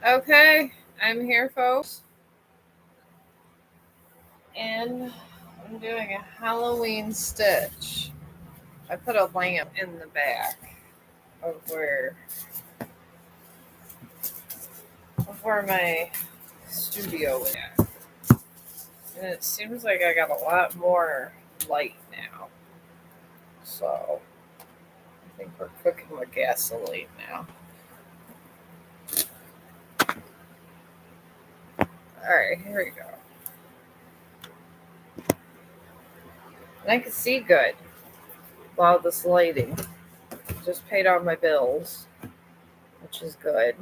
Okay, I'm here, folks, and I'm doing a Halloween stitch. I put a lamp in the back of where my studio is at, and it seems like I got a lot more light now. So I think we're cooking with gasoline now. All right, here we go. And I can see good while this lighting. Just paid all my bills, which is good.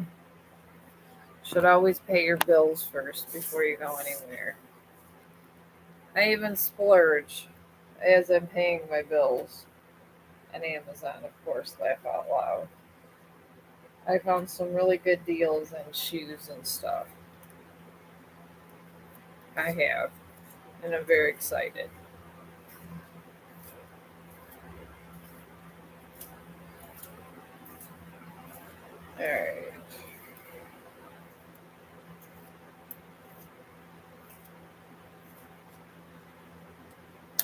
Should always pay your bills first before you go anywhere. I even splurge as I'm paying my bills. And Amazon, of course, laugh out loud. I found some really good deals on shoes and stuff. I have, and I'm very excited. Alright.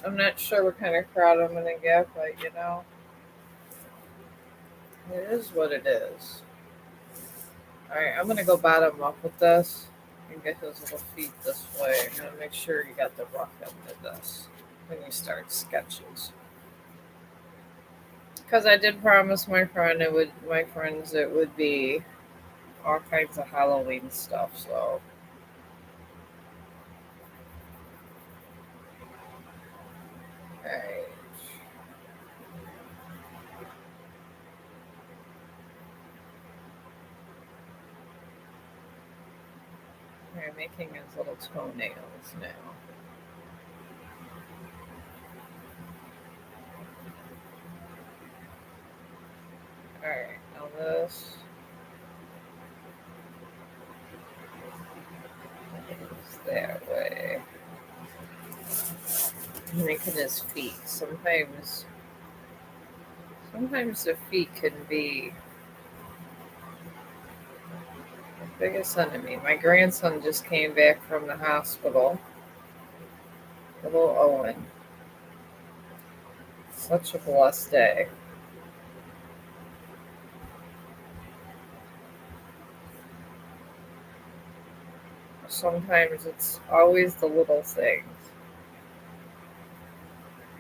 I'm not sure what kind of crowd I'm going to get, but it is what it is. Alright, I'm going to go bottom up with this and get his little feet this way. I'm going to make sure you got the rough end of this when you start sketches. Because I did promise my friends it would be all kinds of Halloween stuff. So, alright, we're making his little toenails now. Alright, now this is that way. Making his feet. Sometimes the feet can be the biggest enemy. My grandson just came back from the hospital. Little Owen. Such a blessed day. Sometimes it's always the little things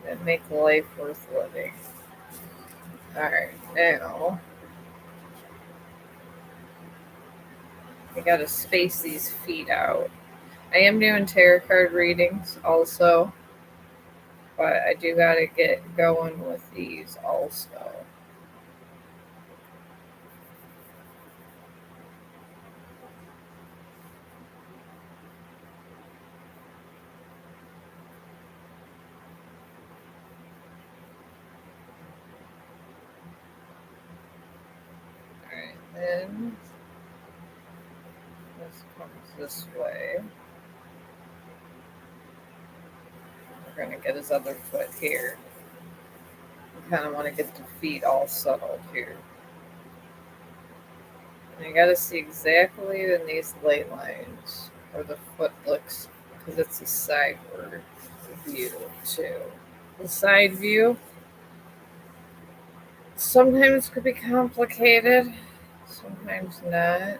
that make life worth living. Alright, now I gotta space these feet out. I am doing tarot card readings also, but I do gotta get going with these also. Alright, then this comes this way. We're gonna get his other foot here. I kind of want to get the feet all settled here. And you gotta see exactly in these ley lines where the foot looks, because it's a sideward view too. The side view sometimes could be complicated, sometimes not.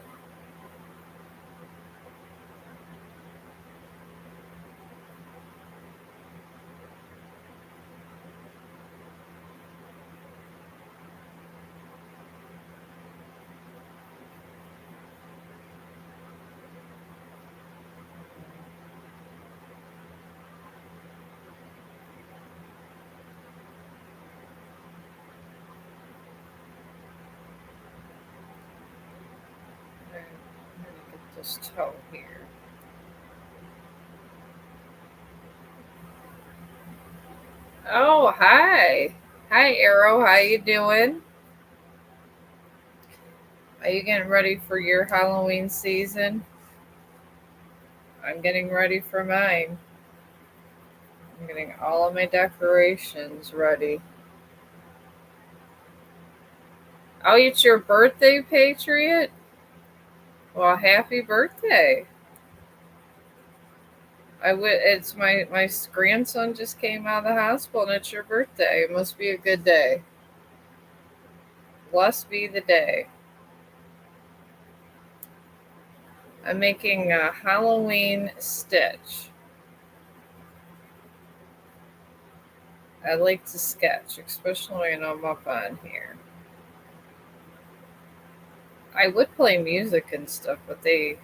I'm gonna get this toe here. Oh, hi. Hi, Arrow. How you doing? Are you getting ready for your Halloween season? I'm getting ready for mine. I'm getting all of my decorations ready. Oh, it's your birthday, Patriot? Well, happy birthday. It's my grandson just came out of the hospital and it's your birthday. It must be a good day. Blessed be the day. I'm making a Halloween stitch. I like to sketch, especially when I'm up on here. I would play music and stuff, but you're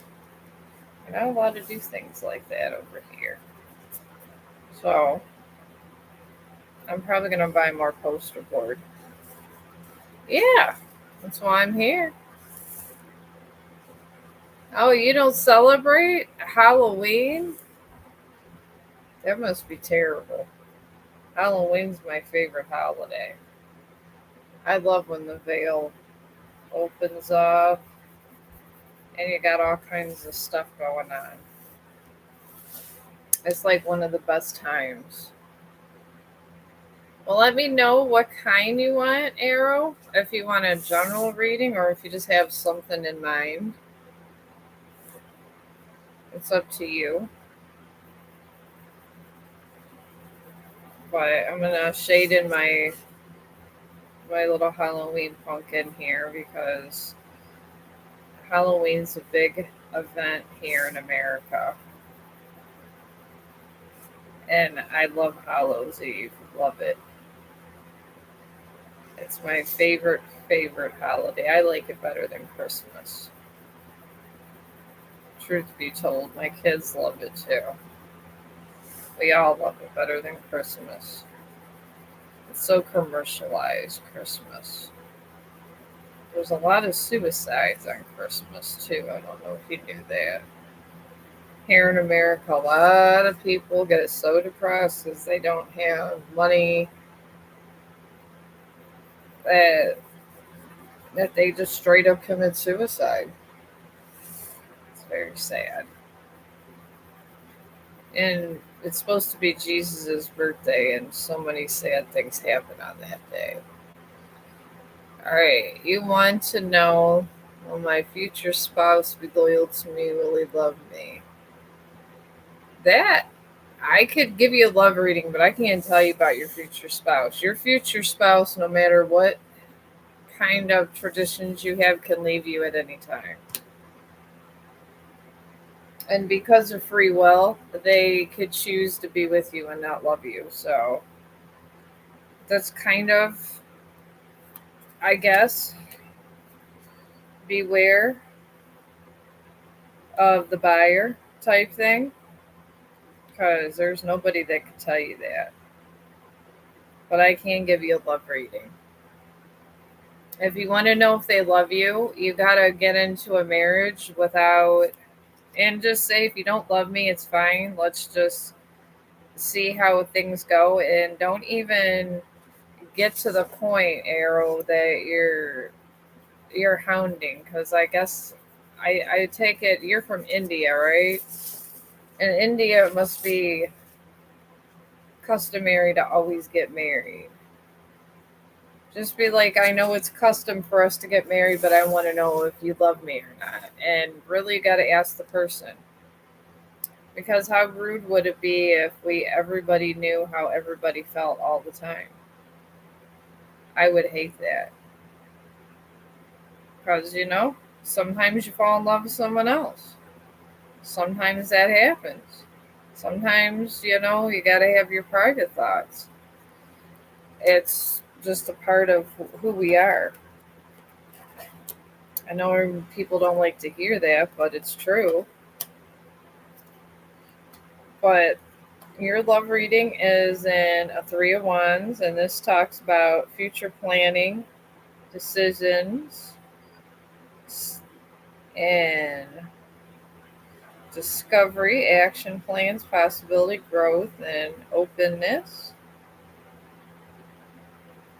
not allowed to do things like that over here. So I'm probably gonna buy more poster board. Yeah, that's why I'm here. Oh, you don't celebrate Halloween? That must be terrible. Halloween's my favorite holiday. I love when the veil opens up and you got all kinds of stuff going on. It's like one of the best times. Well, let me know what kind you want, Arrow. If you want a general reading or if you just have something in mind. It's up to you. But I'm gonna shade in my little Halloween pumpkin here because Halloween's a big event here in America. And I love Hallows Eve. Love it. It's my favorite holiday. I like it better than Christmas. Truth be told, my kids love it too. We all love it better than Christmas. It's so commercialized, Christmas. There's a lot of suicides on Christmas too. I don't know if you knew that. Here in America, a lot of people get so depressed because they don't have money that they just straight up commit suicide. It's very sad. And it's supposed to be Jesus' birthday, and so many sad things happen on that day. All right, you want to know, will my future spouse be loyal to me? Will he love me? That I could give you a love reading, but I can't tell you about your future spouse. Your future spouse, no matter what kind of traditions you have, can leave you at any time. And because of free will, they could choose to be with you and not love you. So that's kind of, I guess, beware of the buyer type thing because there's nobody that can tell you that. But I can give you a love reading. If you want to know if they love you, you got to get into a marriage without, and just say, if you don't love me, it's fine. Let's just see how things go. And don't even get to the point, Arrow, that you're hounding. Because I guess I take it you're from India, right? In India, it must be customary to always get married. Just be like, I know it's custom for us to get married, but I want to know if you love me or not. And really got to ask the person. Because how rude would it be if everybody knew how everybody felt all the time? I would hate that. Because, sometimes you fall in love with someone else. Sometimes that happens. Sometimes, you got to have your private thoughts. It's just a part of who we are. I know people don't like to hear that, but it's true. But your love reading is in a Three of Wands, and this talks about future planning, decisions, and discovery, action plans, possibility, growth, and openness.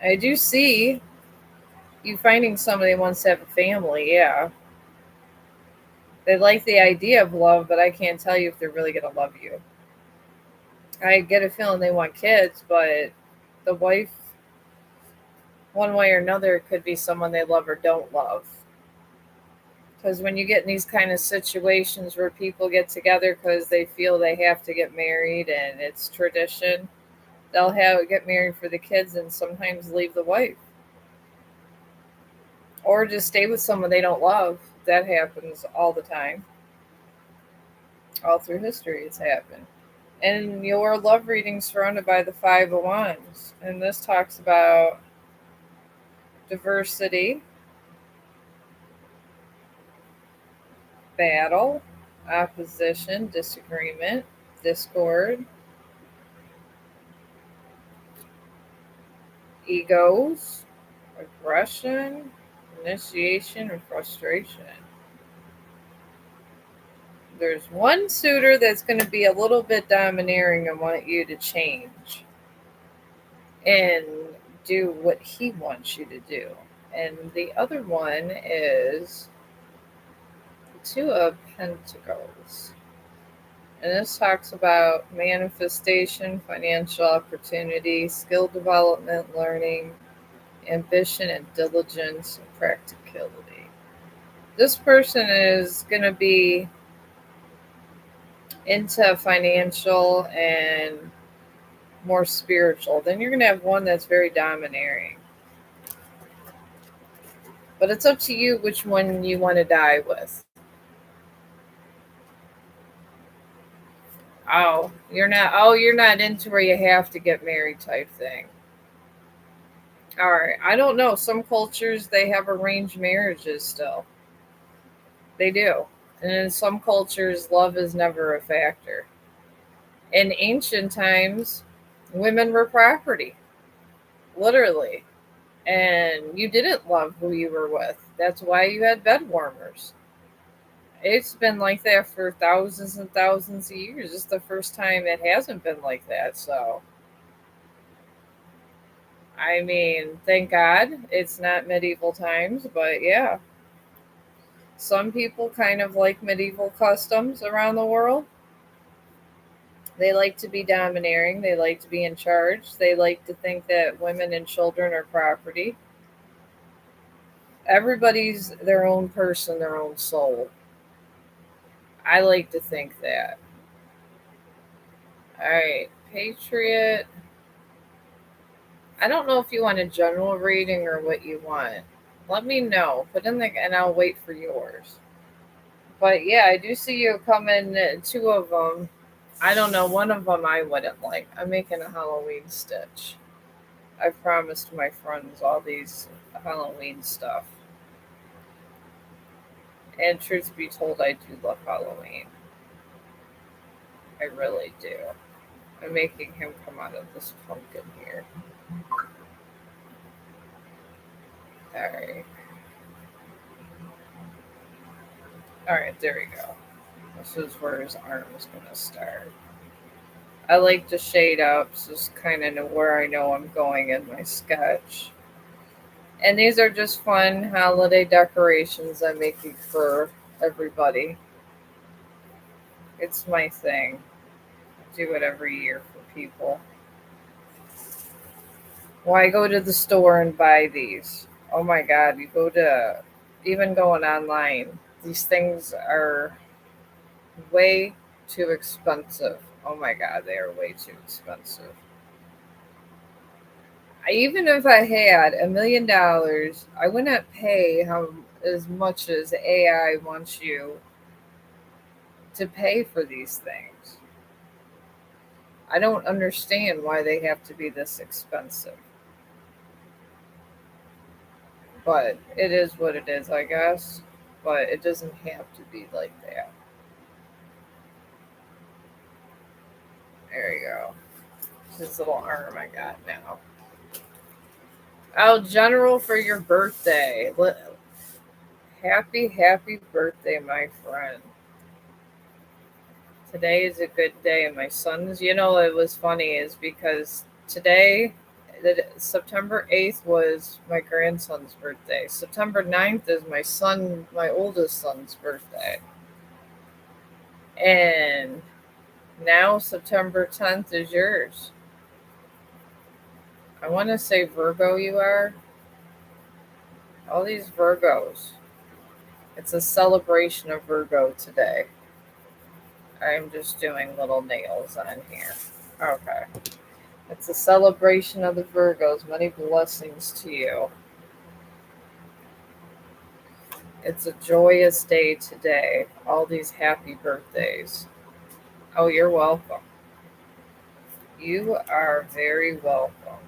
I do see you finding somebody who wants to have a family, yeah. They like the idea of love, but I can't tell you if they're really going to love you. I get a feeling they want kids, but the wife, one way or another, could be someone they love or don't love. Because when you get in these kind of situations where people get together because they feel they have to get married and it's tradition, they'll get married for the kids and sometimes leave the wife or just stay with someone they don't love. That happens all the time. All through history, it's happened. And your love reading surrounded by the Five of Wands, and this talks about diversity, battle, opposition, disagreement, discord, egos, aggression, initiation, and frustration. There's one suitor that's going to be a little bit domineering and want you to change and do what he wants you to do. And the other one is the Two of Pentacles. And this talks about manifestation, financial opportunity, skill development, learning, ambition and diligence, and practicality. This person is going to be into financial and more spiritual. Then you're going to have one that's very domineering. But it's up to you which one you want to die with. You're not into where you have to get married type thing. All right. I don't know. Some cultures, they have arranged marriages still. They do. And in some cultures, love is never a factor. In ancient times, women were property, literally. And you didn't love who you were with. That's why you had bed warmers. It's been like that for thousands and thousands of years. It's the first time it hasn't been like that. So, I mean, thank God it's not medieval times, but yeah. Some people kind of like medieval customs around the world. They like to be domineering. They like to be in charge. They like to think that women and children are property. Everybody's their own person, their own soul. I like to think that. All right, Patriot. I don't know if you want a general reading or what you want. Let me know. Put in the and I'll wait for yours. But yeah, I do see you coming. Two of them. I don't know. One of them I wouldn't like. I'm making a Halloween stitch. I promised my friends all these Halloween stuff. And truth be told, I do love Halloween. I really do. I'm making him come out of this pumpkin here. Alright. Alright, there we go. This is where his arm is going to start. I like to shade up, so just kind of know where I know I'm going in my sketch. And these are just fun holiday decorations I'm making for everybody. It's my thing. I do it every year for people. Why go to the store and buy these? Oh my god, you go to even going online. These things are way too expensive. Oh my god, they are way too expensive. Even if I had $1,000,000, I wouldn't pay how as much as AI wants you to pay for these things. I don't understand why they have to be this expensive. But it is what it is, I guess. But it doesn't have to be like that. There you go. This little arm I got now. Oh, General, for your birthday. Happy birthday, my friend. Today is a good day. And my son's, it was funny is because today, September 8th was my grandson's birthday. September 9th is my oldest son's birthday. And now September 10th is yours. I want to say Virgo you are. All these Virgos. It's a celebration of Virgo today. I'm just doing little nails on here. Okay. It's a celebration of the Virgos. Many blessings to you. It's a joyous day today. All these happy birthdays. Oh, you're welcome. You are very welcome.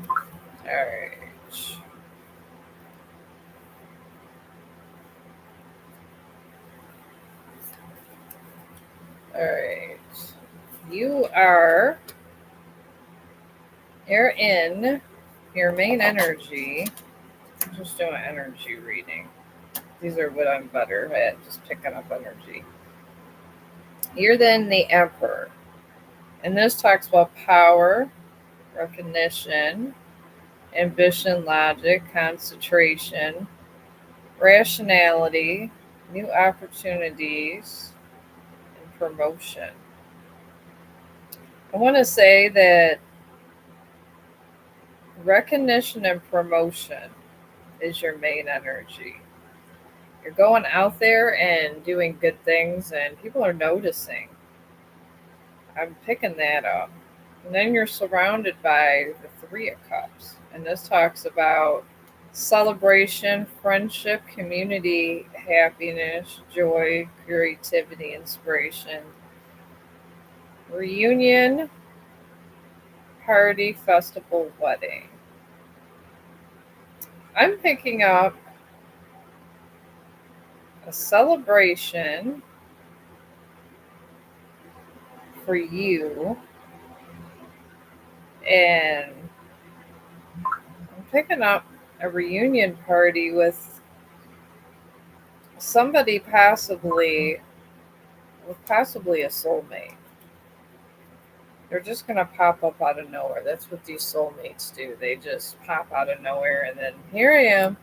All right. All right. You are, you're in your main energy. I'm just doing energy reading. These are what I'm better at, just picking up energy. You're then the Emperor. And this talks about power, recognition, ambition, logic, concentration, rationality, new opportunities, and promotion. I want to say that recognition and promotion is your main energy. You're going out there and doing good things, and people are noticing. I'm picking that up. And then you're surrounded by the Three of Cups. And this talks about celebration, friendship, community, happiness, joy, creativity, inspiration, reunion, party, festival, wedding. I'm picking up a celebration for you, and I'm picking up a reunion party with somebody possibly a soulmate. They're just gonna pop up out of nowhere. That's what these soulmates do. They just pop out of nowhere, and then here I am.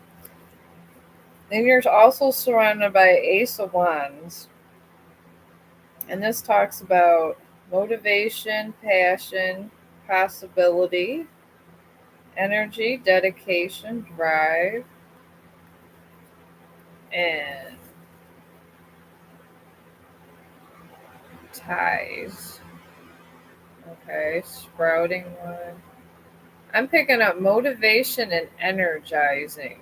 Then you're also surrounded by Ace of Wands, and this talks about motivation, passion, possibility, energy, dedication, drive, and ties. Okay, sprouting one. I'm picking up motivation and energizing.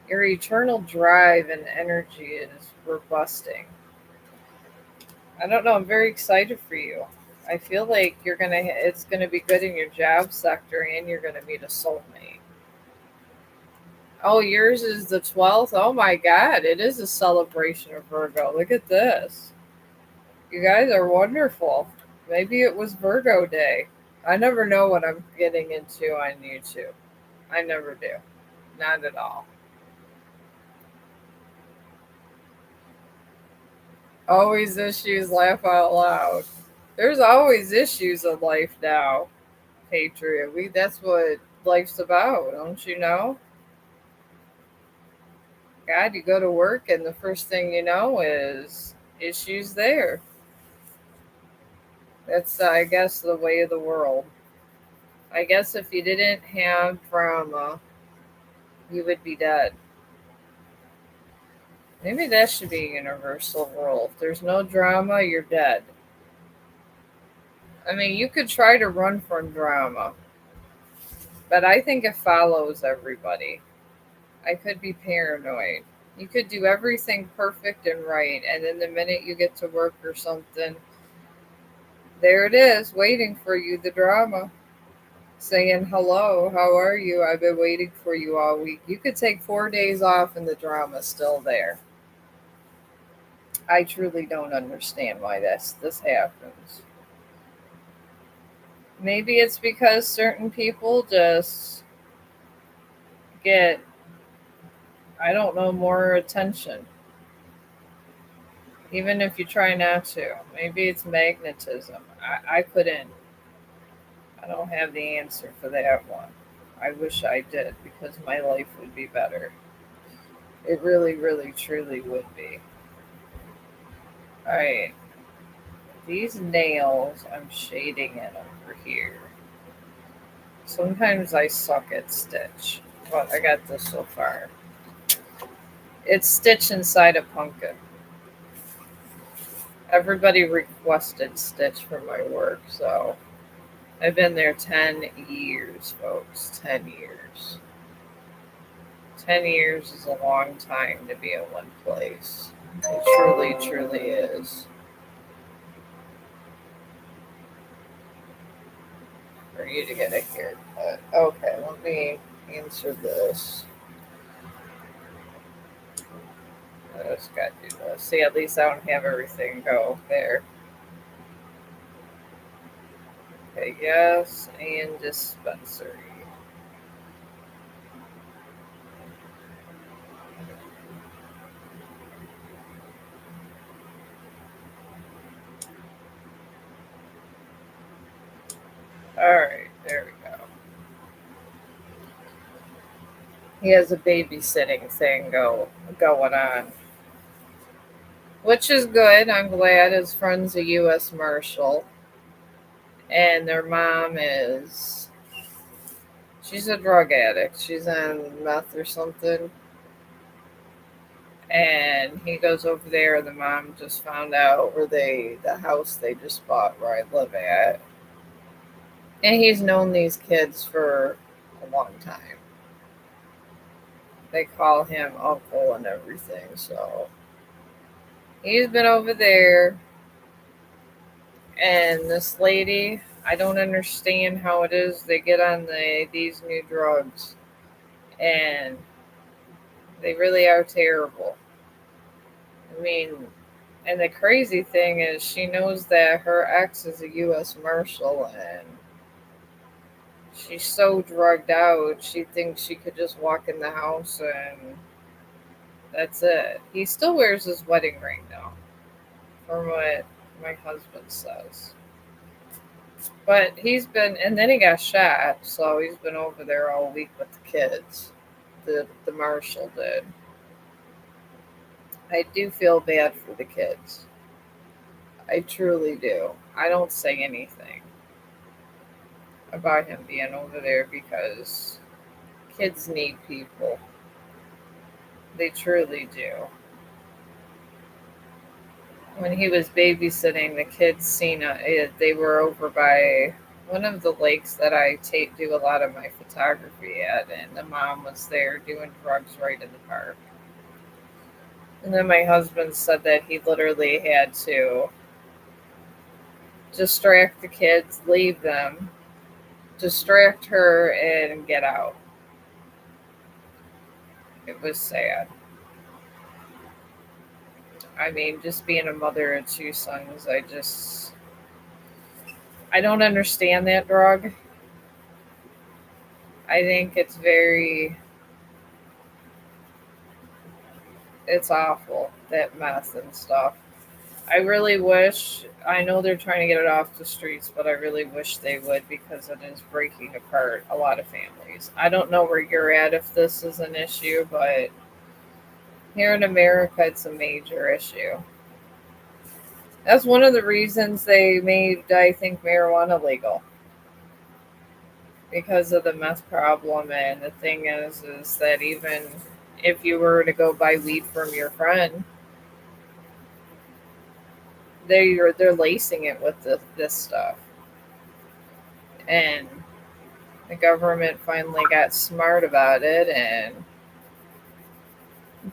Your eternal drive and energy is robusting. I don't know. I'm very excited for you. I feel like it's gonna be good in your job sector, and you're gonna meet a soulmate. Oh, yours is the 12th. Oh my God, it is a celebration of Virgo. Look at this. You guys are wonderful. Maybe it was Virgo Day. I never know what I'm getting into on YouTube. I never do. Not at all. Always issues, laugh out loud. There's always issues in life now, Patriot. That's what life's about, don't you know? God, you go to work and the first thing you know is issues there. That's, I guess, the way of the world. I guess if you didn't have drama, you would be dead. Maybe that should be a universal rule. If there's no drama, you're dead. I mean, you could try to run from drama, but I think it follows everybody. I could be paranoid. You could do everything perfect and right, and then the minute you get to work or something, there it is, waiting for you, the drama. Saying, hello, how are you? I've been waiting for you all week. You could take 4 days off and the drama's still there. I truly don't understand why this happens. Maybe it's because certain people just get, I don't know, more attention. Even if you try not to. Maybe it's magnetism. I don't have the answer for that one. I wish I did because my life would be better. It really, really, truly would be. Alright. These nails, I'm shading in over here. Sometimes I suck at stitch. But I got this so far. It's Stitch inside a pumpkin. Everybody requested Stitch for my work, so I've been there 10 years, folks. 10 years. 10 years is a long time to be in one place. It truly, truly is. For you to get a haircut. Okay, let me answer this. I just got to do this. See, at least I don't have everything go there. Okay, yes, and dispensary. Alright, there we go. He has a babysitting thing going on. Which is good. I'm glad his friend's a US Marshal. And their mom is she's a drug addict. She's on meth or something. And he goes over there and the mom just found out where the house they just bought where I live at. And he's known these kids for a long time. They call him uncle and everything, so he's been over there. And this lady, I don't understand how it is they get on these new drugs, and they really are terrible. I mean, and the crazy thing is, she knows that her ex is a U.S. Marshal, and she's so drugged out, she thinks she could just walk in the house and that's it. He still wears his wedding ring, though, from what my husband says. But he's been, and then he got shot, so he's been over there all week with the kids. The marshal did. I do feel bad for the kids. I truly do. I don't say anything about him being over there because kids need people. They truly do. When he was babysitting, the kids seen it. They were over by one of the lakes that I do a lot of my photography at, and the mom was there doing drugs right in the park. And then my husband said that he literally had to distract the kids, leave them, distract her, and get out. It was sad. I mean, just being a mother of two sons, I don't understand that drug. I think it's awful, that meth and stuff. I really wish, I know they're trying to get it off the streets, but I really wish they would because it is breaking apart a lot of families. I don't know where you're at if this is an issue, but here in America, it's a major issue. That's one of the reasons they made, I think, marijuana legal because of the meth problem. And the thing is that even if you were to go buy weed from your friend, they're lacing it with this stuff. And the government finally got smart about it, and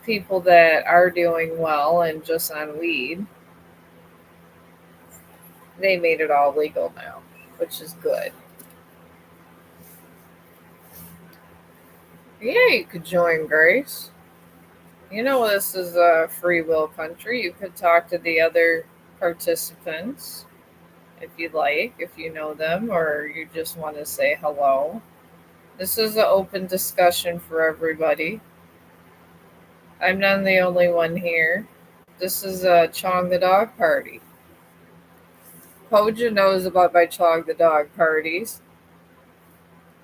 people that are doing well and just on weed, they made it all legal now, which is good. Yeah, you could join Grace. You know, this is a free will country. You could talk to the other participants if you like, if you know them, or you just want to say hello. This is an open discussion for everybody. I'm not the only one here. This is a Chong the Dog party. Poja knows about my Chong the Dog parties.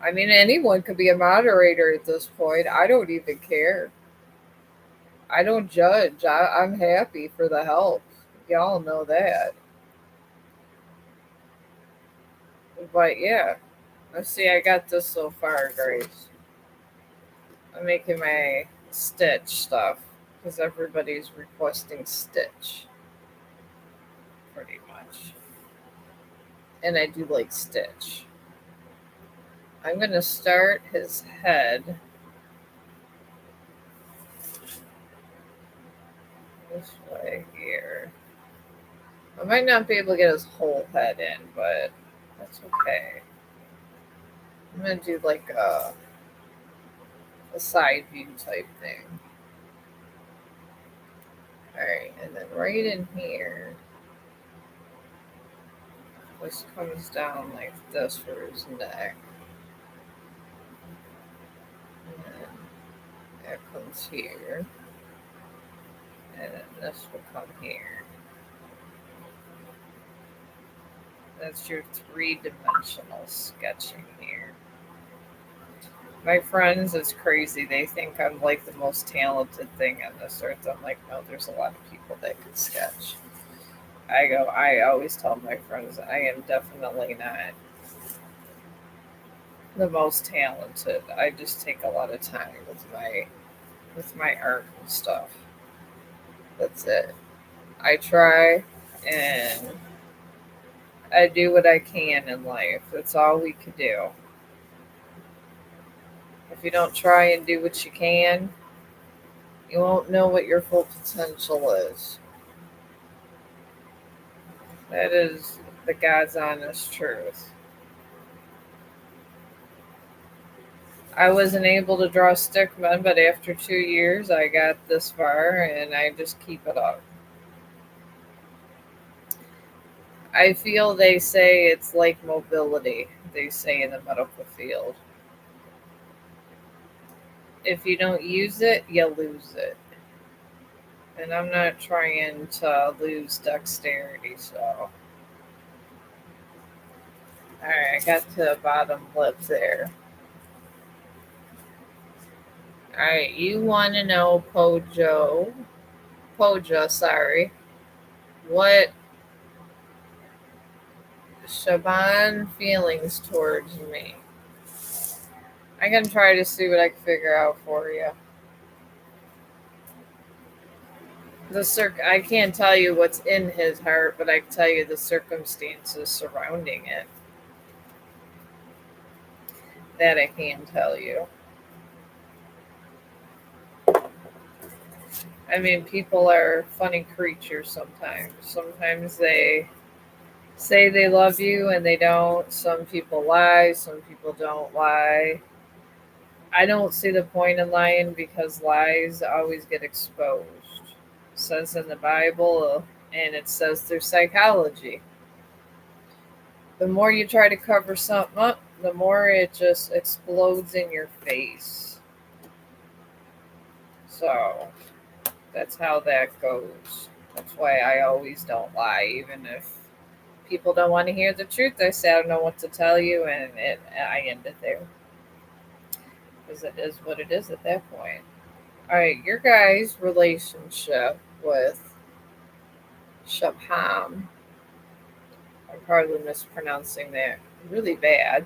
I mean, anyone could be a moderator at this point. I don't even care. I don't judge. I'm happy for the help. Y'all know that. But yeah, let's see. I got this so far, Grace. I'm making my Stitch stuff because everybody's requesting Stitch pretty much. And I do like Stitch. I'm going to start his head this way here. I might not be able to get his whole head in, but that's okay. I'm going to do like a side view type thing. Alright, and then right in here, this comes down like this for his neck. And then that comes here. And then this will come here. That's your three-dimensional sketching here. My friends, it's crazy. They think I'm like the most talented thing on this earth. I'm like, no, there's a lot of people that can sketch. I always tell my friends I am definitely not the most talented. I just take a lot of time with my art and stuff. That's it. I try and I do what I can in life. That's all we can do. If you don't try and do what you can, you won't know what your full potential is. That is the God's honest truth. I wasn't able to draw stickmen, but after 2 years, I got this far, and I just keep it up. I feel they say it's like mobility, they say in the medical field. If you don't use it, you lose it. And I'm not trying to lose dexterity, so. Alright, I got to the bottom lip there. Alright, you want to know, Poja, sorry, what Shaban feelings towards me. I can try to see what I can figure out for you. I can't tell you what's in his heart, but I can tell you the circumstances surrounding it. That I can tell you. I mean, people are funny creatures sometimes. Sometimes they say they love you and they don't. Some people lie, some people don't lie. I don't see the point in lying because lies always get exposed. It says in the Bible, and it says through psychology. The more you try to cover something up, the more it just explodes in your face. So that's how that goes. That's why I always don't lie, even if people don't want to hear the truth. I say I don't know what to tell you, and I end it there because it is what it is at that point. All right, your guys' relationship with Shabham, I'm probably mispronouncing that really bad,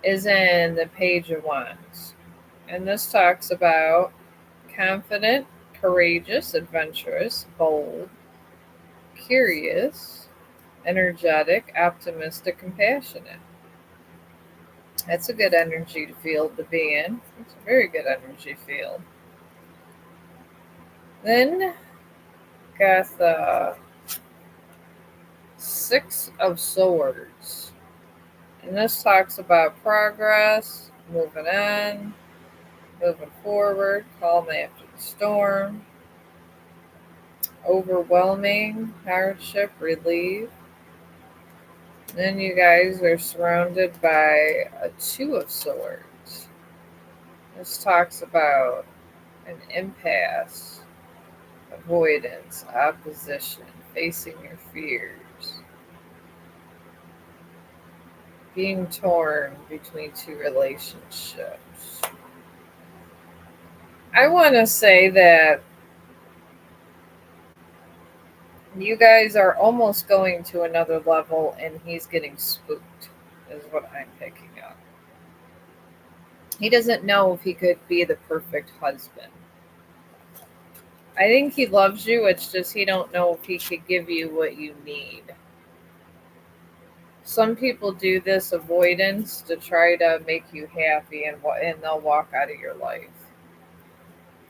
is in the Page of Wands. And this talks about confident, courageous, adventurous, bold, curious, energetic, optimistic, compassionate. That's a good energy field to be in. It's a very good energy field. Then got the Six of Swords. And this talks about progress, moving on, moving forward, calm after the storm, overwhelming, hardship, relief. Then you guys are surrounded by a Two of Swords. This talks about an impasse, avoidance, opposition, facing your fears, being torn between two relationships. I want to say that you guys are almost going to another level and he's getting spooked, is what I'm picking up. He doesn't know if he could be the perfect husband. I think he loves you. It's just he don't know if he could give you what you need. Some people do this avoidance to try to make you happy, and they'll walk out of your life.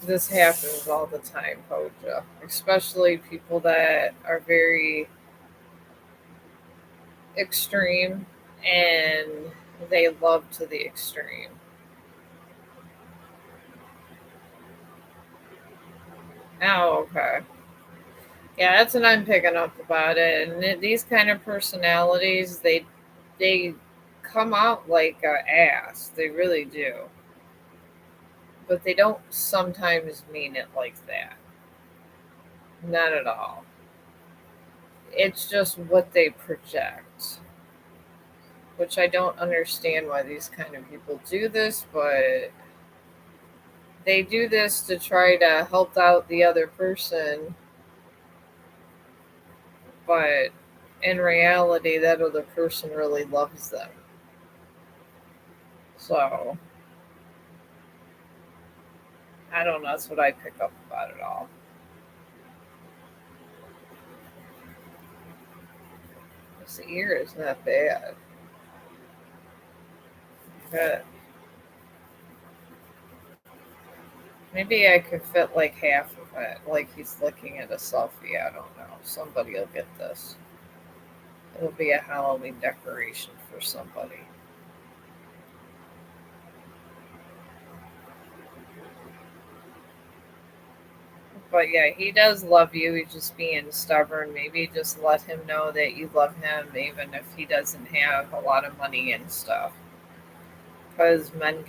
This happens all the time, Hoja. Especially people that are very extreme and they love to the extreme. Oh, okay. Yeah, that's what I'm picking up about it. And these kind of personalities, they come out like a ass. They really do. But they don't sometimes mean it like that. Not at all. It's just what they project, which I don't understand why these kind of people do this, but they do this to try to help out the other person, but in reality, that other person really loves them. So, I don't know. That's what I pick up about it all. This ear is not bad. But maybe I could fit like half of it, like he's looking at a selfie. I don't know. Somebody will get this. It'll be a Halloween decoration for somebody. But yeah, he does love you. He's just being stubborn. Maybe just let him know that you love him, even if he doesn't have a lot of money and stuff. Because men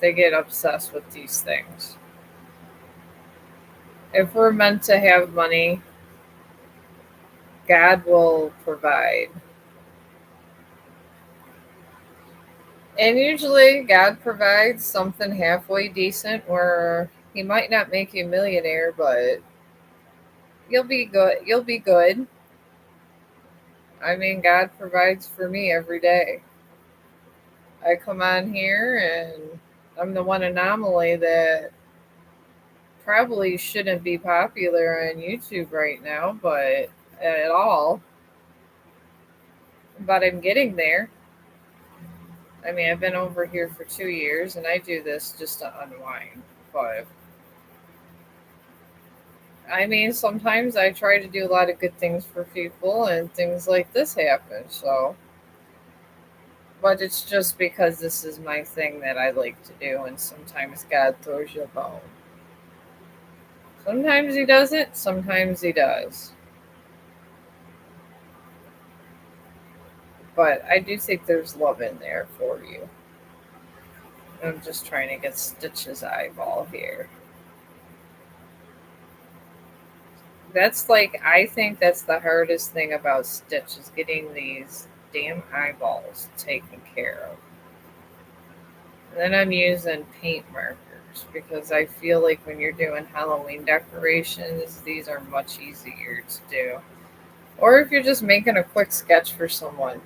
they get obsessed with these things. If we're meant to have money, God will provide. And usually, God provides something halfway decent where He might not make you a millionaire, but you'll be good. You'll be good. I mean, God provides for me every day. I come on here and I'm the one anomaly that probably shouldn't be popular on YouTube right now, but at all. But I'm getting there. I mean, I've been over here for 2 years and I do this just to unwind. But I mean, sometimes I try to do a lot of good things for people and things like this happen. So, but it's just because this is my thing that I like to do, and sometimes God throws you a bone. Sometimes He doesn't, sometimes He does. But I do think there's love in there for you. I'm just trying to get Stitch's eyeball here. That's like, I think that's the hardest thing about Stitch is getting these damn eyeballs taken care of. And then I'm using paint markers because I feel like when you're doing Halloween decorations, these are much easier to do. Or if you're just making a quick sketch for someone.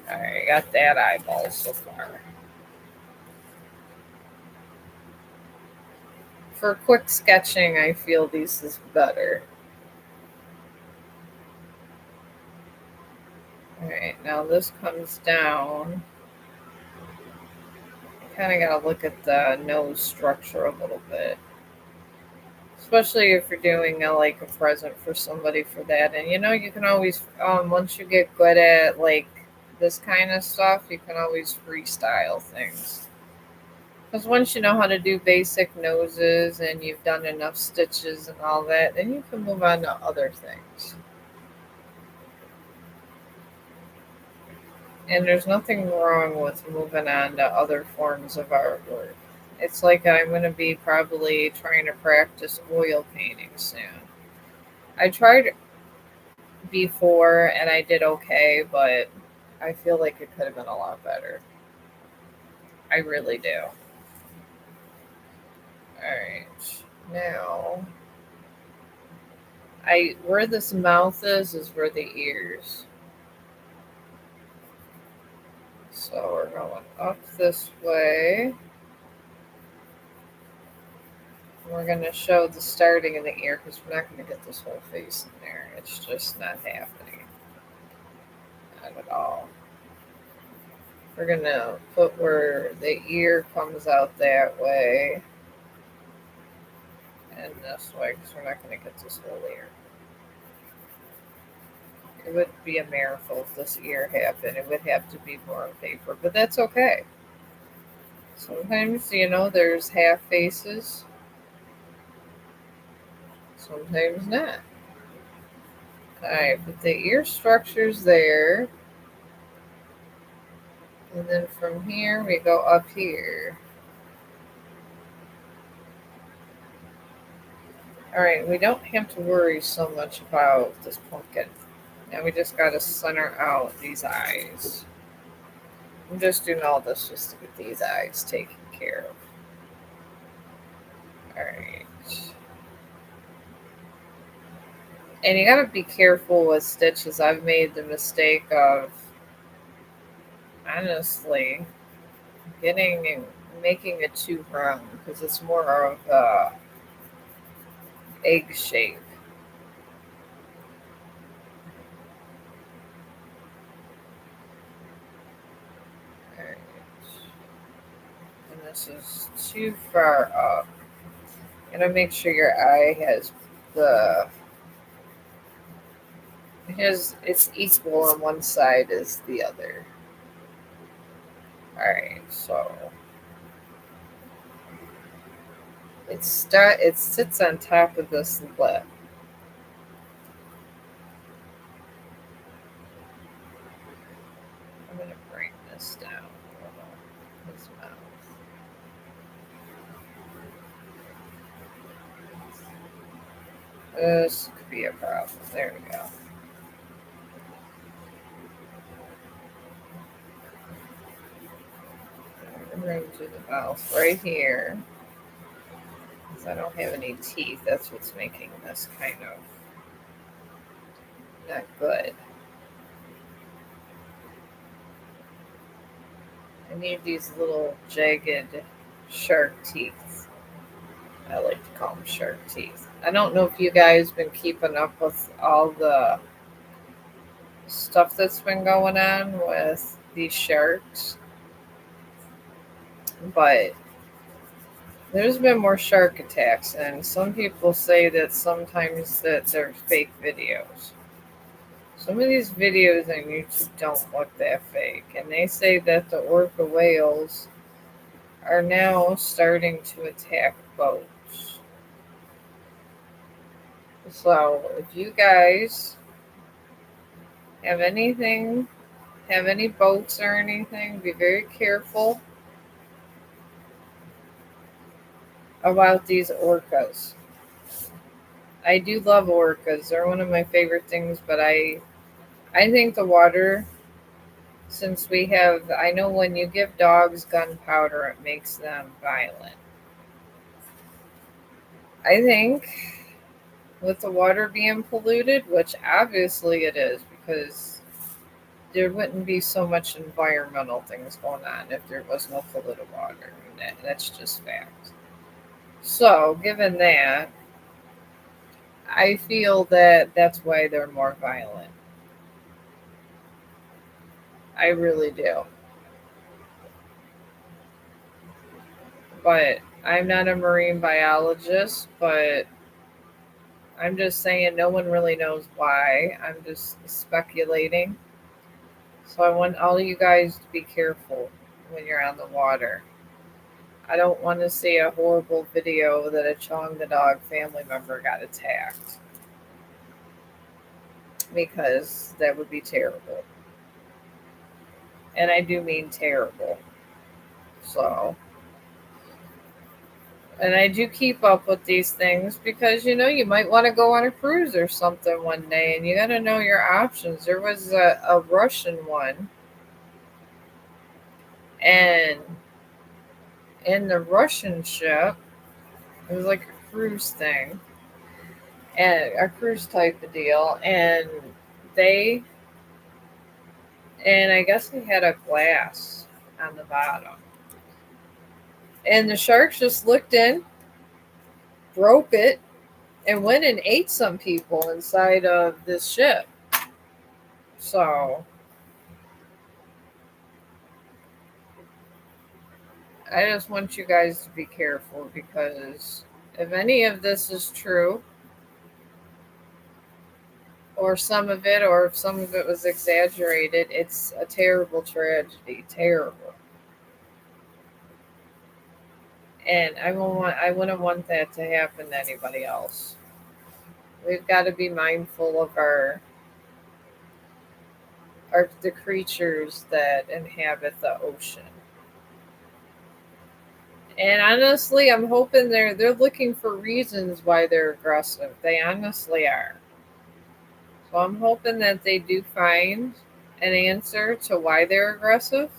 Alright, got that eyeball so far. For quick sketching, I feel this is better. Alright, now this comes down. Kind of got to look at the nose structure a little bit. Especially if you're doing like a present for somebody for that. And you can always, once you get good at like this kind of stuff, you can always freestyle things. Because once you know how to do basic noses and you've done enough stitches and all that, then you can move on to other things. And there's nothing wrong with moving on to other forms of artwork. It's like I'm going to be probably trying to practice oil painting soon. I tried before and I did okay, but I feel like it could have been a lot better. I really do. Alright. Now, where this mouth is where the ears. So we're going up this way. We're going to show the starting of the ear because we're not going to get this whole face in there. It's just not happening. Not at all. We're going to put where the ear comes out that way and this way because we're not going to get this whole ear. It would be a miracle if this ear happened. It would have to be more on paper, but that's okay. Sometimes, there's half faces. Sometimes not. Alright, but the ear structure's there. And then from here, we go up here. Alright, we don't have to worry so much about this pumpkin. Now we just gotta center out these eyes. I'm just doing all this just to get these eyes taken care of. Alright. And you gotta be careful with stitches. I've made the mistake of, honestly, making it too round because it's more of a egg shape. Alright. And this is too far up. Make sure your eye has it's equal on one side as the other. Alright, so it sits on top of this lip. I'm gonna bring this down a little. His mouth. This could be a problem. There we go. Bring to the mouth right here. Because I don't have any teeth. That's what's making this kind of not good. I need these little jagged shark teeth. I like to call them shark teeth. I don't know if you guys been keeping up with all the stuff that's been going on with these sharks, but there's been more shark attacks, and some people say that sometimes that they're fake videos. Some of these videos on YouTube don't look that fake, and they say that the orca whales are now starting to attack boats. So if you guys have any boats or anything, be very careful about these orcas. I do love orcas. They're one of my favorite things, but I think the water, since I know when you give dogs gunpowder, it makes them violent. I think with the water being polluted, which obviously it is, because there wouldn't be so much environmental things going on if there was no polluted water. That's just fact. So, given that, I feel that that's why they're more violent. I really do. But I'm not a marine biologist, but I'm just saying no one really knows why. I'm just speculating. So I want all you guys to be careful when you're on the water. I don't want to see a horrible video that a Chong the dog family member got attacked. Because that would be terrible. And I do mean terrible. So, and I do keep up with these things because, you might want to go on a cruise or something one day, and you got to know your options. There was a Russian one, and in the Russian ship, it was like a cruise thing, and a cruise type of deal, and And I guess it had a glass on the bottom. And the sharks just looked in, broke it, and went and ate some people inside of this ship. So I just want you guys to be careful, because if any of this is true, or some of it, or if some of it was exaggerated, it's a terrible tragedy. Terrible. And I wouldn't want that to happen to anybody else. We've got to be mindful of our the creatures that inhabit the ocean. And honestly, I'm hoping they're looking for reasons why they're aggressive. They honestly are. So I'm hoping that they do find an answer to why they're aggressive,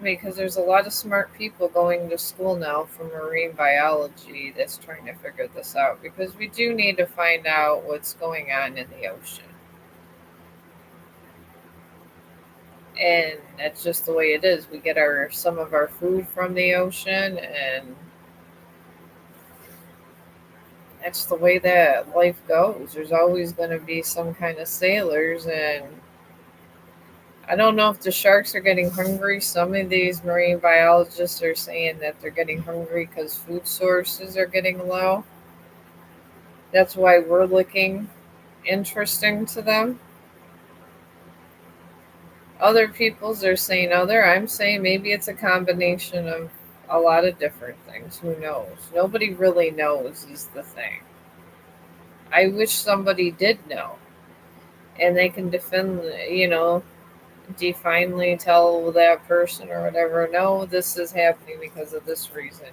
because there's a lot of smart people going to school now for marine biology that's trying to figure this out, because we do need to find out what's going on in the ocean. And that's just the way it is. We get our some of our food from the ocean, and that's the way that life goes. There's always going to be some kind of sailors, and I don't know if the sharks are getting hungry. Some of these marine biologists are saying that they're getting hungry because food sources are getting low. That's why we're looking interesting to them. Other people's are saying other. I'm saying maybe it's a combination of a lot of different things. Who knows? Nobody really knows is the thing. I wish somebody did know, and they can definely tell that person or whatever, no, this is happening because of this reason.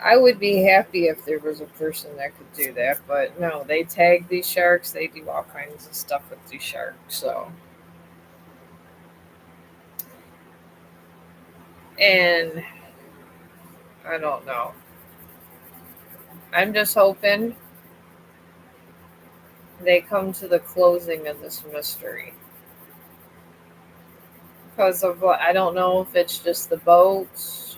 I would be happy if there was a person that could do that, but no, they tag these sharks, they do all kinds of stuff with these sharks, so. And I don't know. I'm just hoping they come to the closing of this mystery. Because of what, I don't know if it's just the boats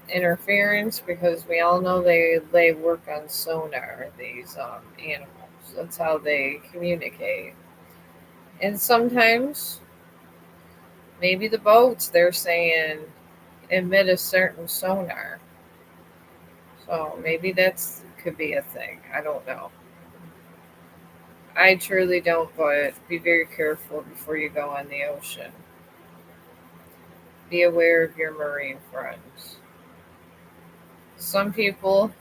interference, because we all know they work on sonar, these animals. That's how they communicate. And sometimes maybe the boats, they're saying, emit a certain sonar. So maybe that's could be a thing. I don't know. I truly don't, but be very careful before you go on the ocean. Be aware of your marine friends. Some people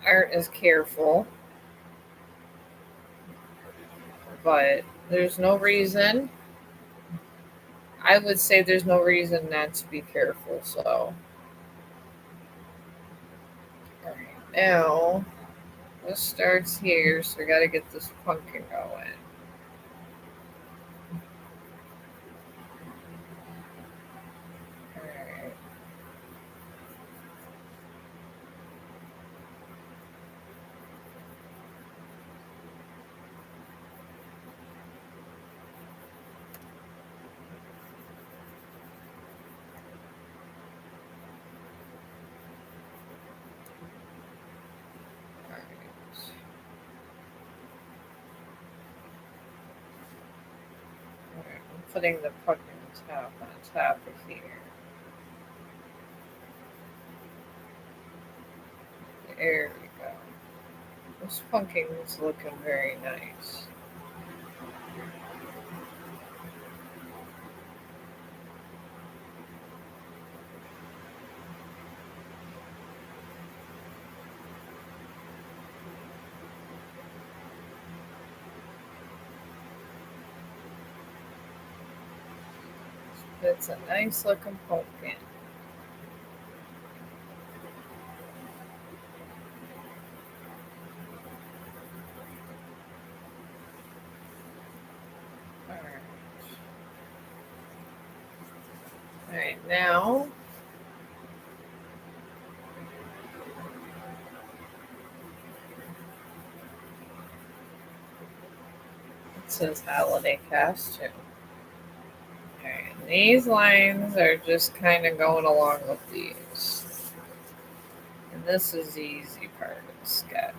aren't as careful, but there's no reason. I would say there's no reason not to be careful. So, all right, now this starts here, so we got to get this pumpkin going. All right. All right. All right. I'm putting the pumpkin top on top of here. There we go. This pumpkin is looking very nice. It's a nice looking pumpkin. All right. All right. Now, That's his holiday costume. Okay, and these lines are just kind of going along with these. And this is the easy part of the sketch.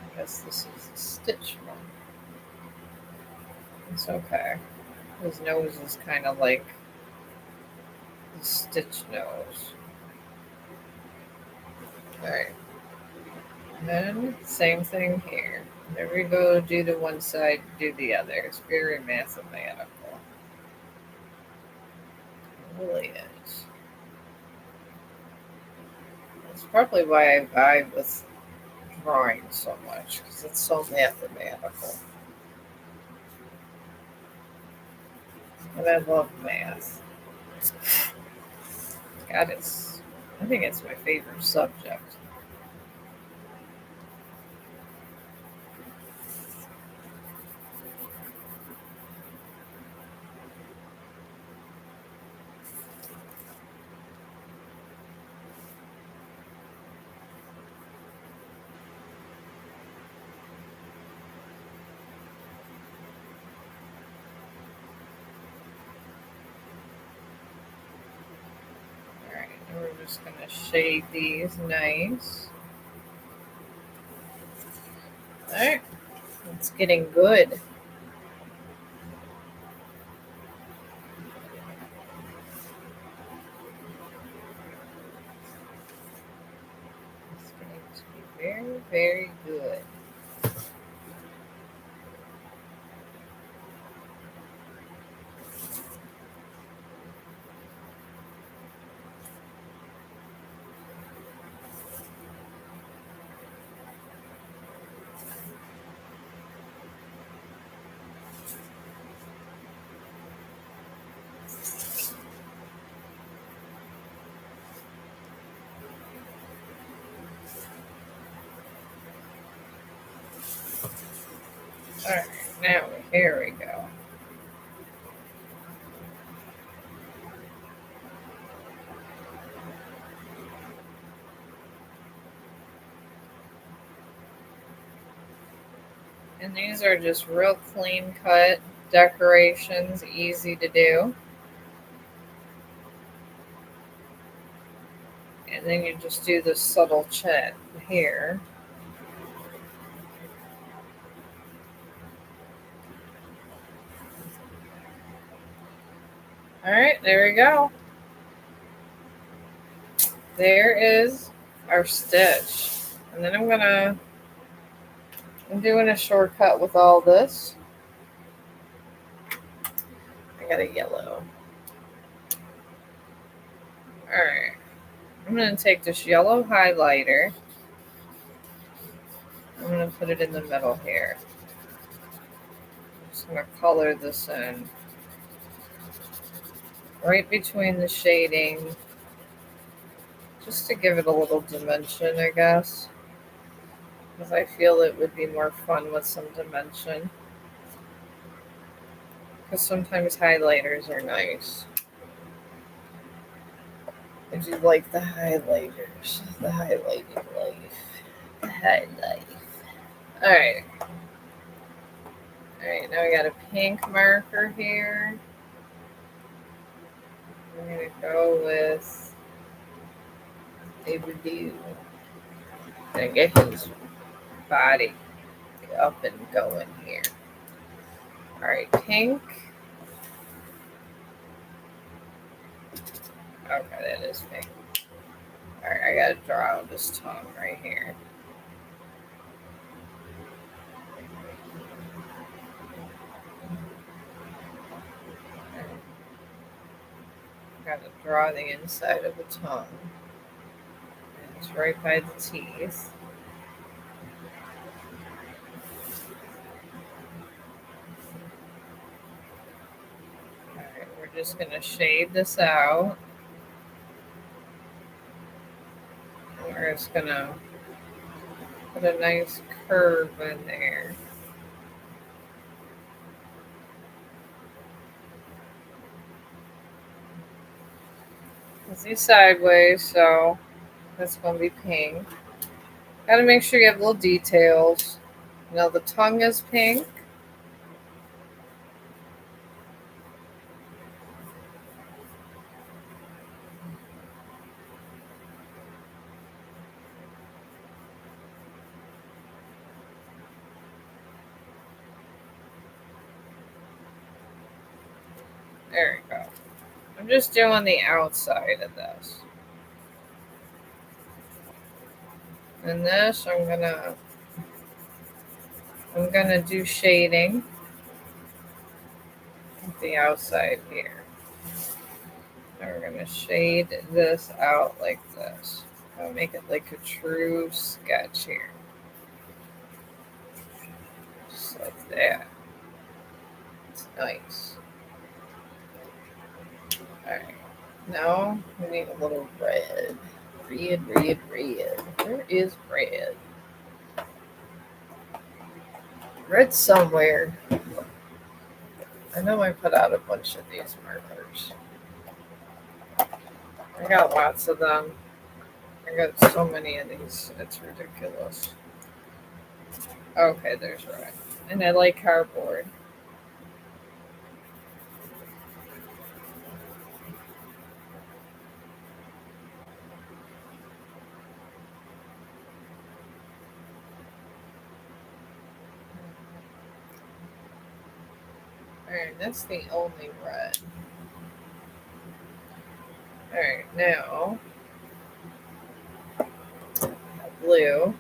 I guess this is a stitch one. It's okay. His nose is kind of like the stitch nose. Alright. Then, same thing here. Whenever you go do the one side, do the other. It's very mathematical. It really is. That's probably why I vibe with drawing so much, because it's so mathematical. And I love math. God, I think it's my favorite subject. Alright, and we're just going to shade these nice. Alright, it's getting good. It's getting to be very, very good. Alright, now here we go. And these are just real clean cut decorations, easy to do. And then you just do the subtle chin here. Alright, there we go. There is our stitch. And then I'm doing a shortcut with all this. I got a yellow. Alright. I'm going to take this yellow highlighter. I'm going to put it in the middle here. I'm just going to color this in. Right between the shading. Just to give it a little dimension, I guess. Because I feel it would be more fun with some dimension. Because sometimes highlighters are nice. I do like the highlighters. The highlighting life. The highlight. Alright. Alright, now we got a pink marker here. I'm going to go with Aberdeen. Gonna get his body up and going here. Alright, pink. Okay, that is pink. Alright, I gotta draw out this tongue right here. Gotta draw the inside of the tongue. And it's right by the teeth. We're just going to shade this out. We're just going to put a nice curve in there. These sideways, so that's going to be pink. Got to make sure you have little details. Now the tongue is pink. There we go. I'm just doing the outside of this. And this, I'm gonna do shading with the outside here. And we're gonna shade this out like this. I'll make it like a true sketch here. Just like that. It's nice. Alright. Now we need a little red. Red. Where is red? Red somewhere. I know I put out a bunch of these markers. I got lots of them. I got so many of these. It's ridiculous. Okay, there's red. And I like cardboard. Alright, that's the only red. Alright, now blue.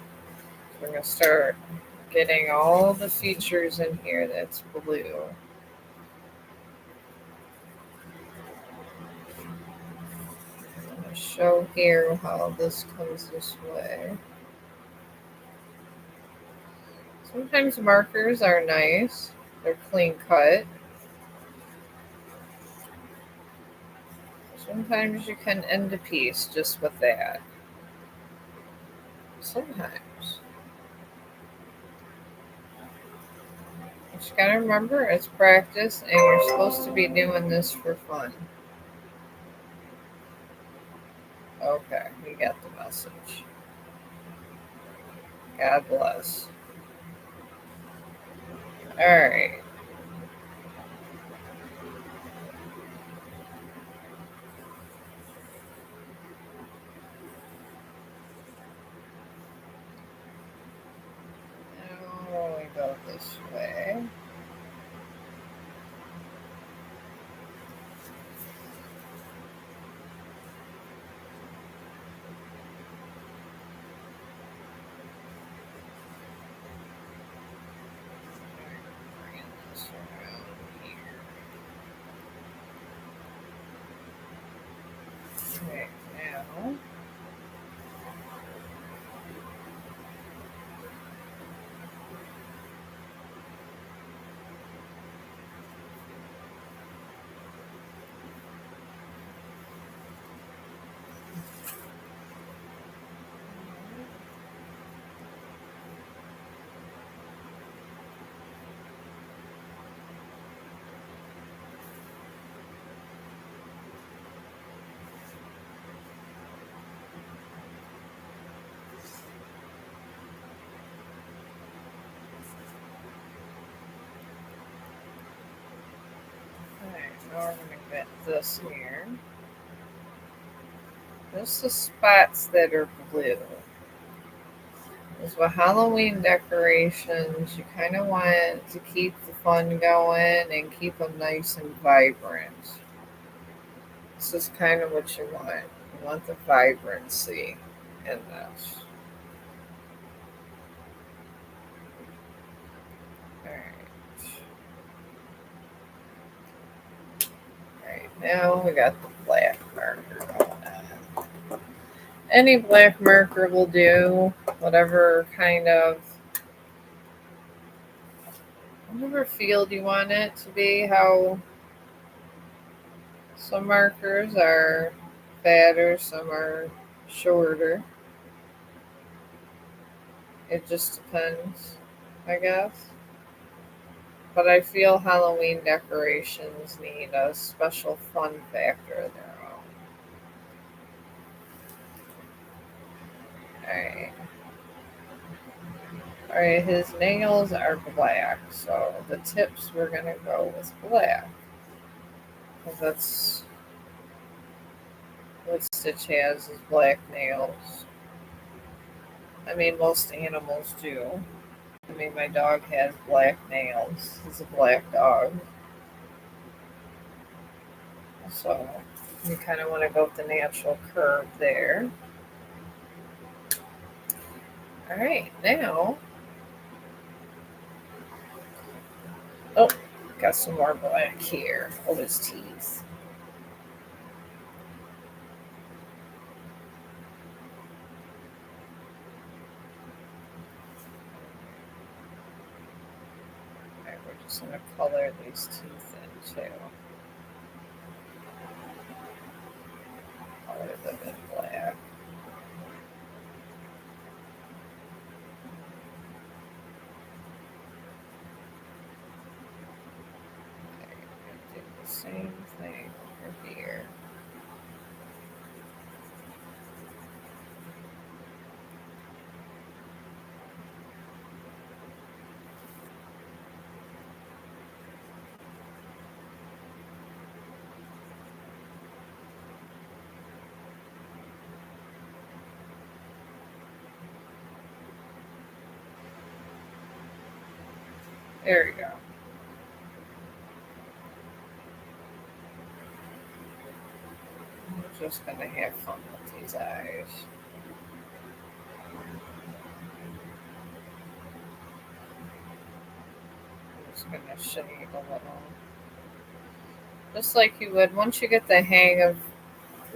We're going to start getting all the features in here that's blue. I'm going to show here how this comes this way. Sometimes markers are nice. They're clean cut. Sometimes you can end a piece just with that. Sometimes. But you gotta remember, it's practice, and you're supposed to be doing this for fun. Okay, we got the message. God bless. Alright. Now we go this way. Bring this around here. Okay, now. Now we're going to get this here. Just the spots that are blue. Because with Halloween decorations, you kind of want to keep the fun going and keep them nice and vibrant. This is kind of what you want. You want the vibrancy in this. Alright, now we got the black marker going on. Any black marker will do, whatever field you want it to be, how Some markers are fatter, some are shorter. It just depends, I guess. But I feel Halloween decorations need a special fun factor of their own. Alright. Alright, his nails are black, so the tips we're gonna go with black. Because that's what Stitch has is black nails. I mean, most animals do. I mean, my dog has black nails. He's a black dog. So you kind of want to go with the natural curve there. Alright, now. Oh, got some more black here. Hold his teeth. Alright, we're just going to color these teeth in too. Color them in black. Okay, we're going to do the same thing over here. There we go. We're just going to have fun with these eyes. I'm just going to shade a little. Just like you would once you get the hang of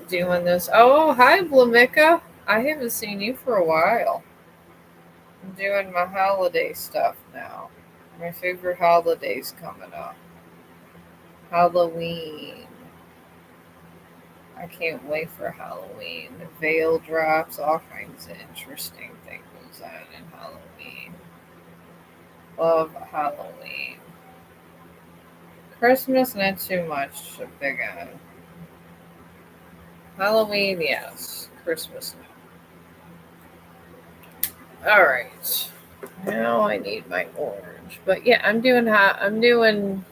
doing this. Oh, hi, Blumica. I haven't seen you for a while. I'm doing my holiday stuff now. My favorite holiday's coming up. Halloween. I can't wait for Halloween. The veil drops, all kinds of interesting things on in Halloween. Love Halloween. Christmas, not too much big on. Halloween, yes. Christmas, no. All right. Now I need my orange, but yeah, I'm doing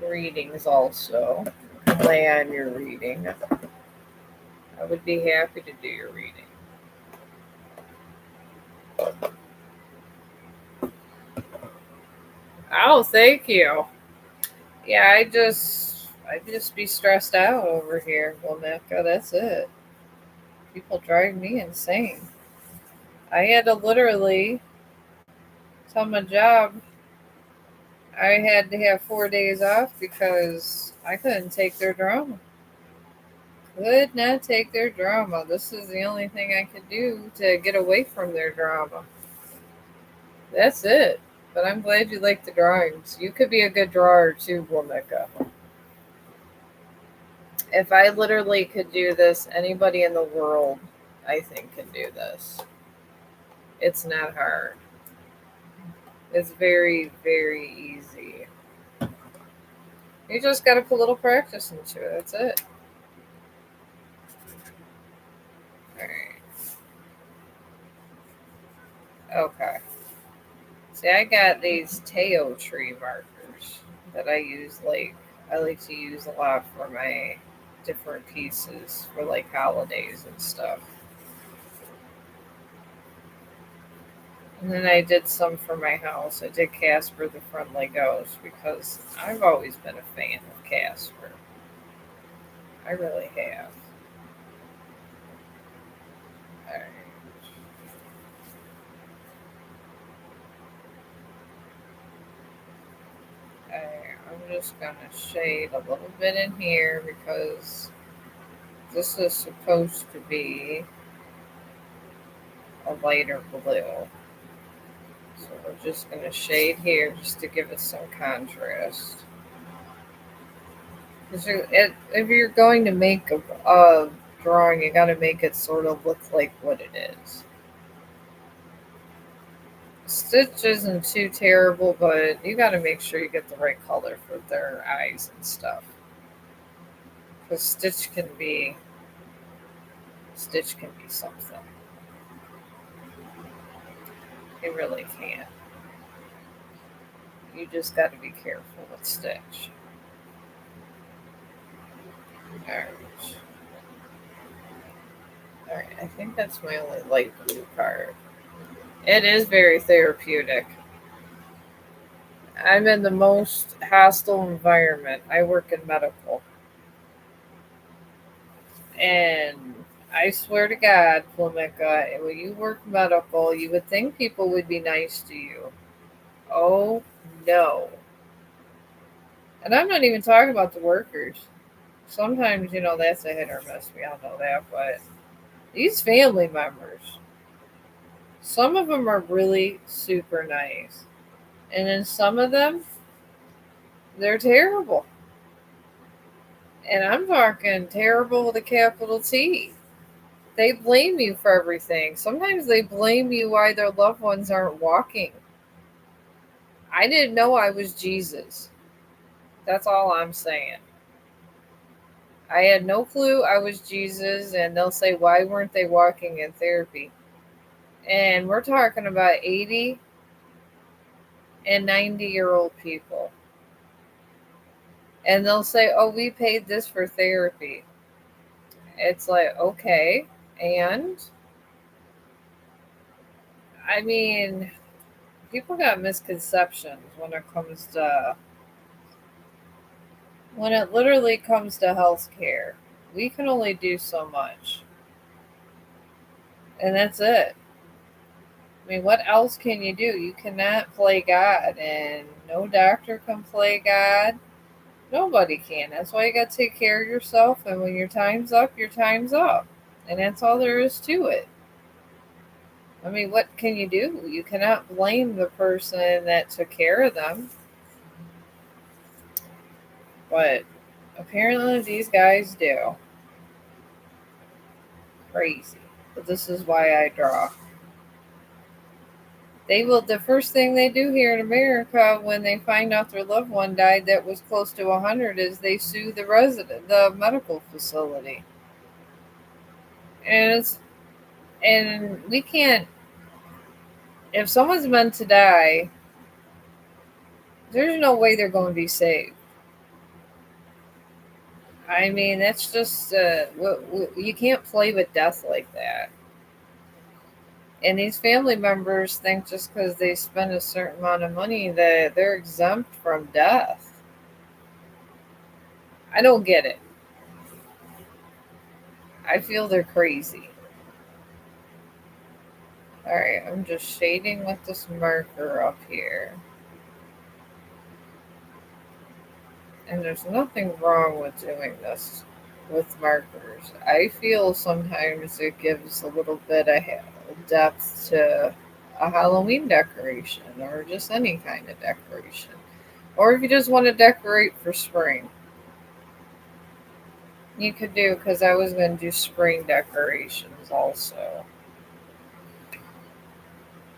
readings also. Lay on your reading. I would be happy to do your reading. Oh, thank you. Yeah, I just be stressed out over here, Wilmecca. That's it. People drive me insane. I had to literally tell my job I had to have 4 days off because I couldn't take their drama. Could not take their drama. This is the only thing I could do to get away from their drama. That's it. But I'm glad you like the drawings. You could be a good drawer too, Wilmecca. If I literally could do this, anybody in the world, I think, can do this. It's not hard. It's very, very easy. You just got to put a little practice into it. That's it. Alright. Okay. See, I got these Teo tree markers that I like to use a lot for my different pieces for like holidays and stuff. And then I did some for my house. I did Casper the Friendly Ghost because I've always been a fan of Casper. I really have. Alright. I'm just going to shade a little bit in here because this is supposed to be a lighter blue. So we're just going to shade here just to give it some contrast. If you're going to make a drawing, you got to make it sort of look like what it is. Stitch isn't too terrible, but you got to make sure you get the right color for their eyes and stuff. Because Stitch can be something. It really can. You just got to be careful with Stitch. Alright. Alright, I think that's my only light blue card. It is very therapeutic. I'm in the most hostile environment. I work in medical. And I swear to God, Plumika, when you work medical, you would think people would be nice to you. Oh, no. And I'm not even talking about the workers. Sometimes, that's a hit or miss. We all know that. But these family members, some of them are really super nice. And then some of them, they're terrible. And I'm talking terrible with a capital T. They blame you for everything. Sometimes they blame you why their loved ones aren't walking. I didn't know I was Jesus. That's all I'm saying. I had no clue I was Jesus, and they'll say, why weren't they walking in therapy? And we're talking about 80 and 90-year-old people. And they'll say, oh, we paid this for therapy. It's like, okay. And I mean, people got misconceptions when it literally comes to healthcare. We can only do so much. And that's it. I mean, what else can you do? You cannot play God, and no doctor can play God. Nobody can. That's why you got to take care of yourself, and when your time's up, your time's up. And that's all there is to it. I mean, what can you do? You cannot blame the person that took care of them. But apparently these guys do. Crazy. But this is why I draw. The first thing they do here in America when they find out their loved one died that was close to 100 is they sue the medical facility. And we can't, if someone's meant to die, there's no way they're going to be saved. I mean, that's just, you can't play with death like that. And these family members think just because they spend a certain amount of money that they're exempt from death. I don't get it. I feel they're crazy. Alright, I'm just shading with this marker up here. And there's nothing wrong with doing this with markers. I feel sometimes it gives a little bit of depth to a Halloween decoration or just any kind of decoration. Or if you just want to decorate for spring. You could do, because I was going to do spring decorations also.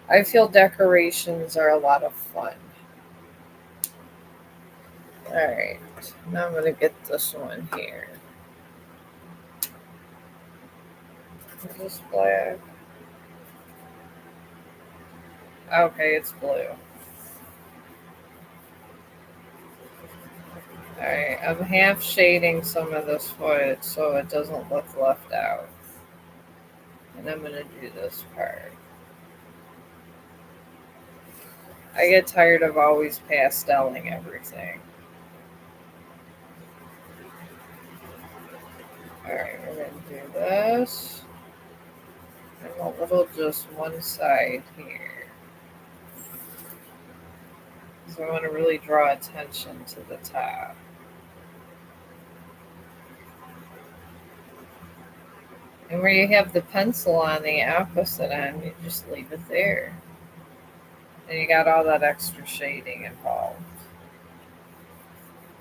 I feel decorations are a lot of fun. Alright, now I'm going to get this one here. Is this black? Okay, it's blue. Alright, I'm half shading some of this foot so it doesn't look left out. And I'm going to do this part. I get tired of always pasteling everything. Alright, we're going to do this. And a little just one side here. So I want to really draw attention to the top. And where you have the pencil on the opposite end, you just leave it there. And you got all that extra shading involved.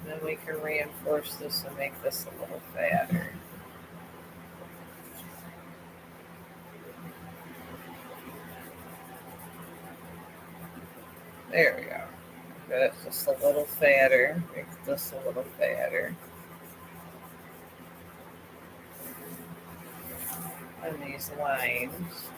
And then we can reinforce this and make this a little fatter. There we go. Get it just a little fatter. Make this a little fatter. On these lines.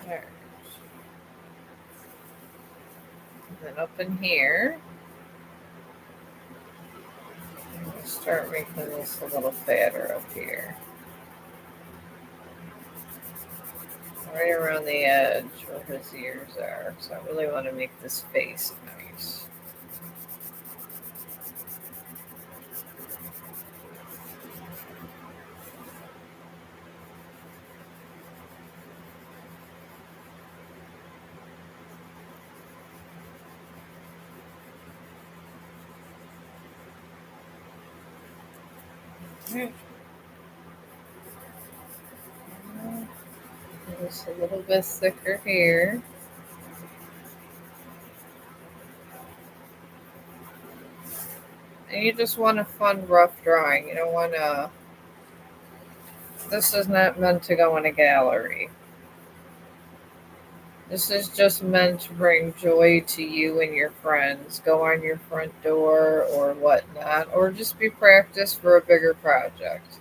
There. And then up in here, we'll start making this a little fatter up here. Right around the edge where his ears are. So I really want to make this face nice. Just a little bit thicker here. And you just want a fun, rough drawing. You don't want to... This is not meant to go in a gallery. This is just meant to bring joy to you and your friends. Go on your front door or whatnot. Or just be practice for a bigger project.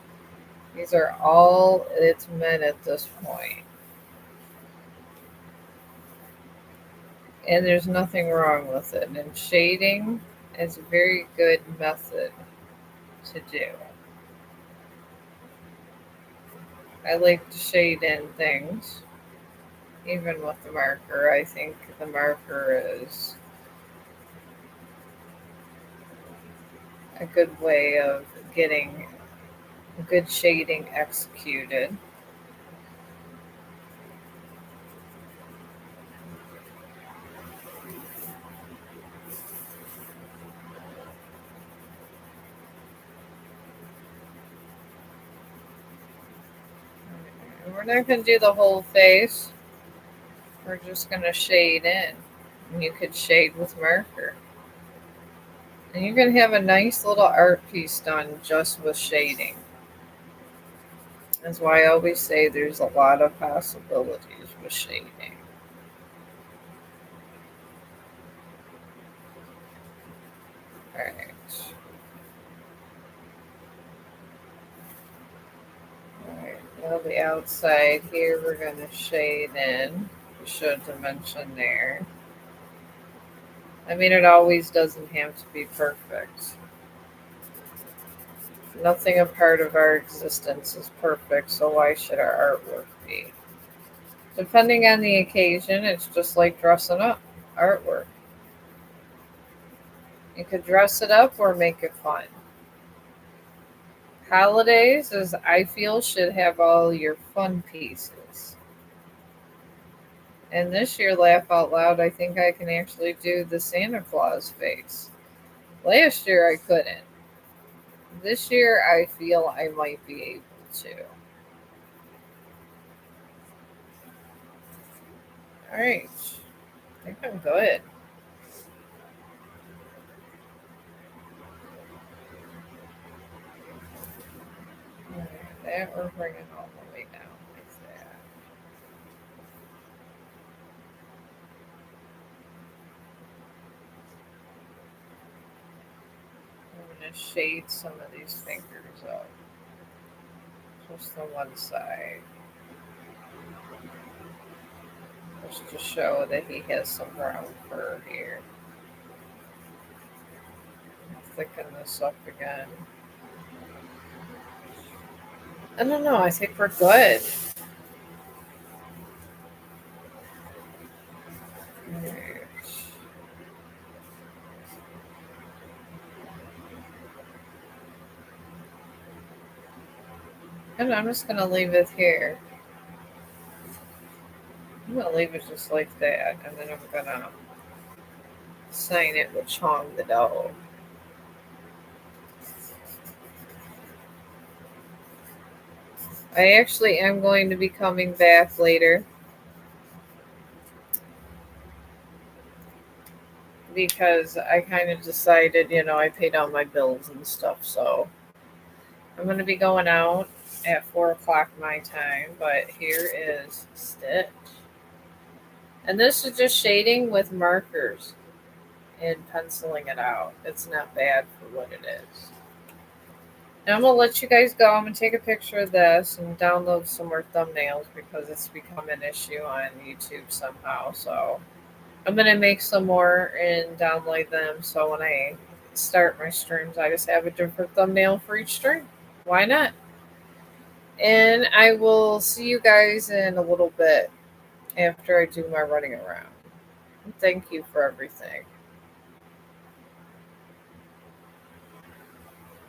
These are all it's meant at this point. And there's nothing wrong with it. And shading is a very good method to do. I like to shade in things, even with the marker. I think the marker is a good way of getting good shading executed. We're not going to do the whole face. We're just going to shade in. And you could shade with marker. And you're going to have a nice little art piece done just with shading. That's why I always say there's a lot of possibilities with shading. Alright. Now the outside here we're going to shade in. Show dimension there. I mean, it always doesn't have to be perfect. Nothing a part of our existence is perfect, so why should our artwork be? Depending on the occasion, it's just like dressing up artwork. You could dress it up or make it fun. Holidays, as I feel, should have all your fun pieces. And this year, laugh out loud, I think I can actually do the Santa Claus face. Last year, I couldn't. This year, I feel I might be able to. Alright. I think I'm good. That we're bringing all the way down like that. I'm going to shade some of these fingers up. Just the one side. Just to show that he has some brown fur here. Thicken this up again. I don't know. I think we're good. And I'm just going to leave it here. I'm going to leave it just like that. And then I'm going to sign it with Chong the Doll. I actually am going to be coming back later because I kind of decided, I paid all my bills and stuff. So I'm going to be going out at 4 o'clock my time. But here is Stitch. And this is just shading with markers and penciling it out. It's not bad for what it is. Now I'm going to let you guys go. I'm going to take a picture of this and download some more thumbnails because it's become an issue on YouTube somehow. So I'm going to make some more and download them. So when I start my streams, I just have a different thumbnail for each stream. Why not? And I will see you guys in a little bit after I do my running around. Thank you for everything.